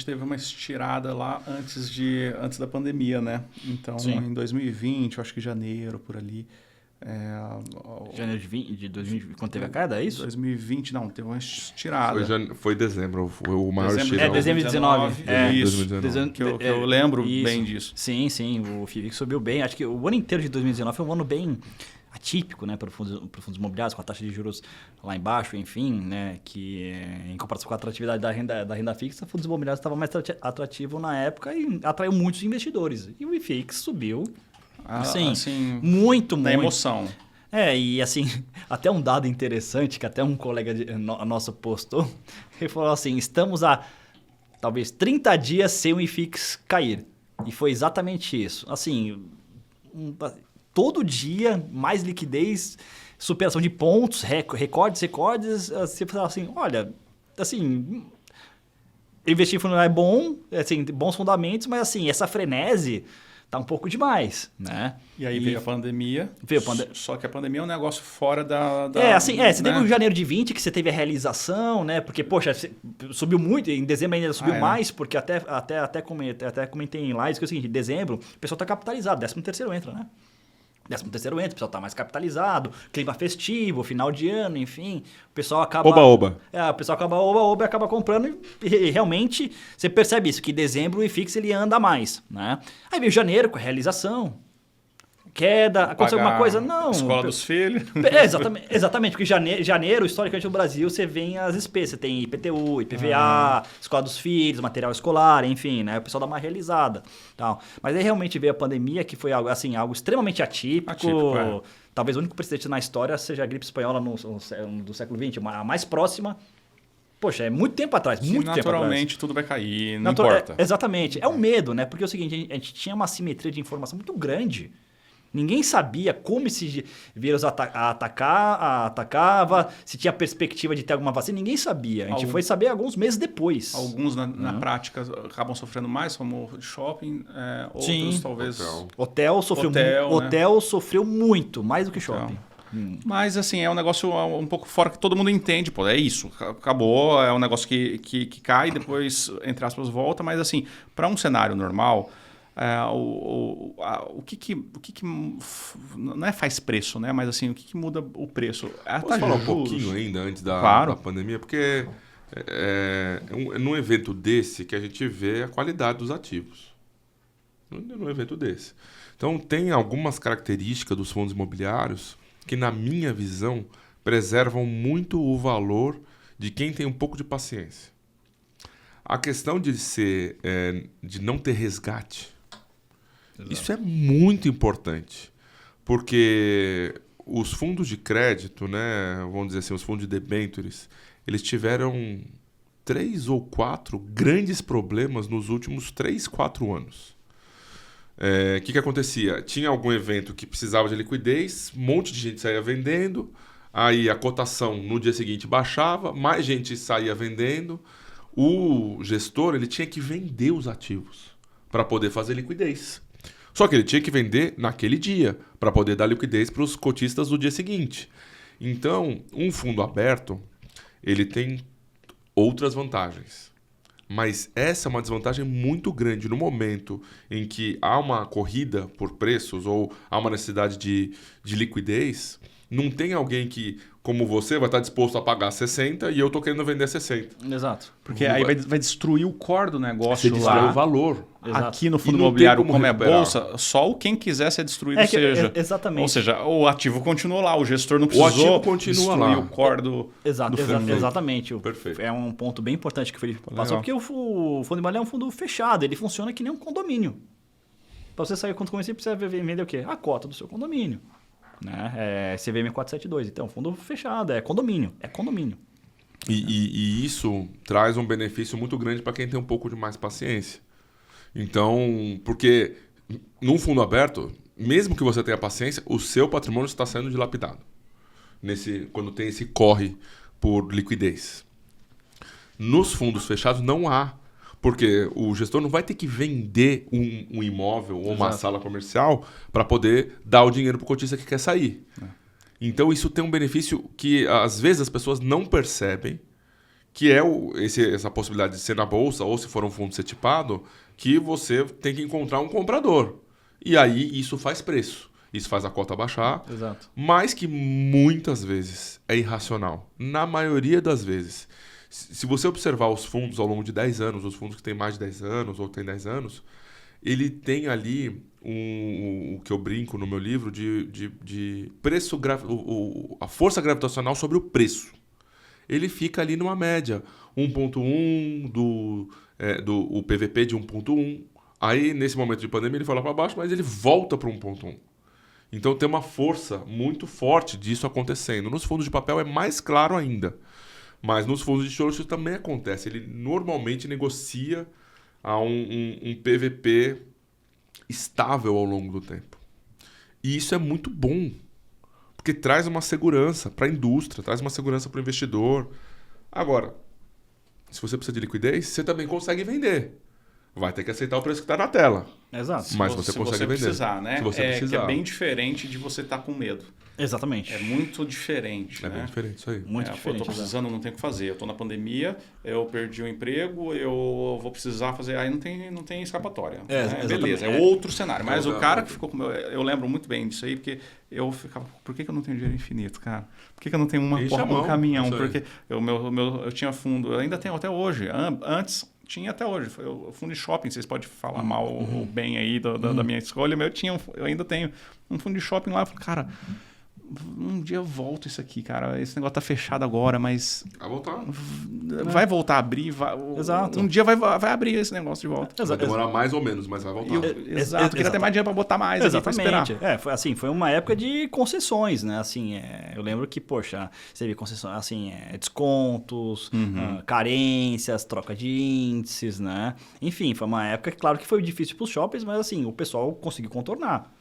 teve uma estirada lá antes da pandemia, né? Então, Sim. em 2020, eu acho que janeiro, por ali. Janeiro de 2020, quando teve a queda, é isso? 2020, não, teve uma estirada. Foi dezembro, foi o maior Dezembro, estirão. dezembro de 19. Isso, 2019. que eu lembro Isso. bem disso. Sim, o FIVIX subiu bem. Acho que o ano inteiro de 2019 foi um ano bem atípico, né, para fundos imobiliários, com a taxa de juros lá embaixo, enfim, né, que em comparação com a atratividade da renda fixa, fundos imobiliários estavam mais atrativo na época e atraiu muitos investidores. E o IFIX subiu, assim, muito. Na emoção. E assim, até um dado interessante que até um colega nosso postou, ele falou assim, estamos há talvez 30 dias sem o IFIX cair. E foi exatamente isso. Assim, todo dia, mais liquidez, superação de pontos, recordes. Você fala assim, olha, assim, investir em fundo é bom, assim, bons fundamentos, mas assim, essa frenese tá um pouco demais, né? E aí veio a pandemia. Só que a pandemia é um negócio fora da você teve o janeiro de 20 que você teve a realização, né? Porque, poxa, subiu muito, em dezembro ainda subiu mais, porque até comentei em lives que é o seguinte, em dezembro o pessoal tá capitalizado, 13º entra, né? 13º entra, o pessoal tá mais capitalizado, clima festivo, final de ano, enfim, o pessoal acaba... Oba-oba. O pessoal acaba oba-oba e acaba comprando e realmente você percebe isso, que em dezembro o IFIX ele anda mais, né? Aí veio janeiro com a realização, queda, aconteceu alguma coisa? Não. Escola dos filhos. Exatamente, porque janeiro, historicamente no Brasil, você vê as despesas, você tem IPTU, IPVA, escola dos filhos, material escolar, enfim, né? O pessoal dá uma realizada. Tal. Mas aí realmente veio a pandemia, que foi algo, assim, algo extremamente atípico. Talvez o único precedente na história seja a gripe espanhola do século XX, a mais próxima. Poxa, é muito tempo atrás, muito tempo atrás. Naturalmente tudo vai cair, não importa. Exatamente. É um medo, né? Porque é o seguinte, a gente tinha uma assimetria de informação muito grande. Ninguém sabia como esse vírus atacava, se tinha perspectiva de ter alguma vacina. Ninguém sabia. A gente foi saber alguns meses depois. Alguns, na prática, acabam sofrendo mais, como shopping. Outros, talvez... Hotel sofreu muito, mais do que shopping. Mas, assim, é um negócio um pouco fora que todo mundo entende. Pô, é isso, acabou, é um negócio que cai, depois, entre aspas, volta. Mas, assim, para um cenário normal... o que não é faz preço, né? Mas assim, o que muda o preço? Posso falar um pouquinho ainda antes da pandemia? Porque num evento desse que a gente vê a qualidade dos ativos. Num evento desse. Então, tem algumas características dos fundos imobiliários que, na minha visão, preservam muito o valor de quem tem um pouco de paciência. A questão de não ter resgate, exato. Isso é muito importante, porque os fundos de crédito, né, vamos dizer assim, os fundos de debêntures, eles tiveram 3 ou 4 grandes problemas nos últimos 3, 4 anos. O que acontecia? Tinha algum evento que precisava de liquidez, um monte de gente saía vendendo, aí a cotação no dia seguinte baixava, mais gente saía vendendo, o gestor ele tinha que vender os ativos para poder fazer liquidez. Só que ele tinha que vender naquele dia, para poder dar liquidez para os cotistas do dia seguinte. Então, um fundo aberto, ele tem outras vantagens. Mas essa é uma desvantagem muito grande no momento em que há uma corrida por preços ou há uma necessidade de liquidez. Não tem alguém que, como você, vai estar disposto a pagar 60 e eu estou querendo vender 60. Exato. Porque aí vai destruir o core do negócio. Você destrói o valor. Exato. Aqui no fundo imobiliário, como é bolsa, só quem quiser ser destruído seja. Exatamente. Ou seja, o ativo continua lá, o gestor não precisou destruir o core do fundo. Exatamente. Perfeito. É um ponto bem importante que o Felipe passou, porque o fundo imobiliário é um fundo fechado, ele funciona que nem um condomínio. Para você sair quando conhecer, precisa vender o quê? A cota do seu condomínio. Né? CVM 472. Então, fundo fechado, é condomínio. E isso traz um benefício muito grande para quem tem um pouco de mais paciência. Então, porque num fundo aberto, mesmo que você tenha paciência, o seu patrimônio está sendo dilapidado. Quando tem esse corre por liquidez. Nos fundos fechados não há. Porque o gestor não vai ter que vender um imóvel ou uma sala comercial para poder dar o dinheiro para o cotista que quer sair. Então, isso tem um benefício que, às vezes, as pessoas não percebem que é essa possibilidade de ser na bolsa, ou se for um fundo ser tipado, que você tem que encontrar um comprador. E aí isso faz preço. Isso faz a cota baixar, Exato. mas que muitas vezes é irracional. Na maioria das vezes. Se você observar os fundos ao longo de 10 anos, os fundos que têm mais de 10 anos ou têm 10 anos, ele tem ali o que eu brinco no meu livro de preço, a força gravitacional sobre o preço. Ele fica ali numa média, 1.1 do PVP de 1.1. Aí, nesse momento de pandemia, ele foi lá para baixo, mas ele volta para 1.1. Então, tem uma força muito forte disso acontecendo. Nos fundos de papel é mais claro ainda. Mas nos fundos de tijolo isso também acontece. Ele normalmente negocia a um PVP estável ao longo do tempo. E isso é muito bom. Porque traz uma segurança para a indústria, traz uma segurança para o investidor. Agora, se você precisa de liquidez, você também consegue vender. Vai ter que aceitar o preço que está na tela. Exato. Mas você consegue vender. Precisar, né? Se você precisar. Que é bem diferente de você estar com medo. Exatamente. É muito diferente. É né? bem diferente isso aí. Muito diferente. Eu tô precisando, não tem o que fazer. Eu tô na pandemia, eu perdi o emprego, eu vou precisar fazer. Aí não tem escapatória. Né? Beleza, é outro cenário. Mas o cara que ficou com eu lembro muito bem disso aí, porque eu ficava, por que eu não tenho dinheiro infinito, cara? Por que eu não tenho um caminhão? Porque eu tinha fundo, eu ainda tenho até hoje. Antes. Tinha até hoje. O fundo de shopping, vocês podem falar mal ou bem aí da minha escolha, mas eu ainda tenho um fundo de shopping lá. Eu falei, cara, um dia eu volto isso aqui, cara. Esse negócio tá fechado agora, mas... Vai voltar. Vai voltar a abrir. Exato. Um dia vai abrir esse negócio de volta. Vai demorar mais ou menos, mas vai voltar. Exato. Eu queria ter mais dinheiro para botar mais. Exatamente. Foi uma época de concessões, né? Assim, eu lembro que, poxa, você vê concessões, assim, descontos, carências, troca de índices, né? Enfim, foi uma época, claro que foi difícil para os shoppings, mas assim, o pessoal conseguiu contornar.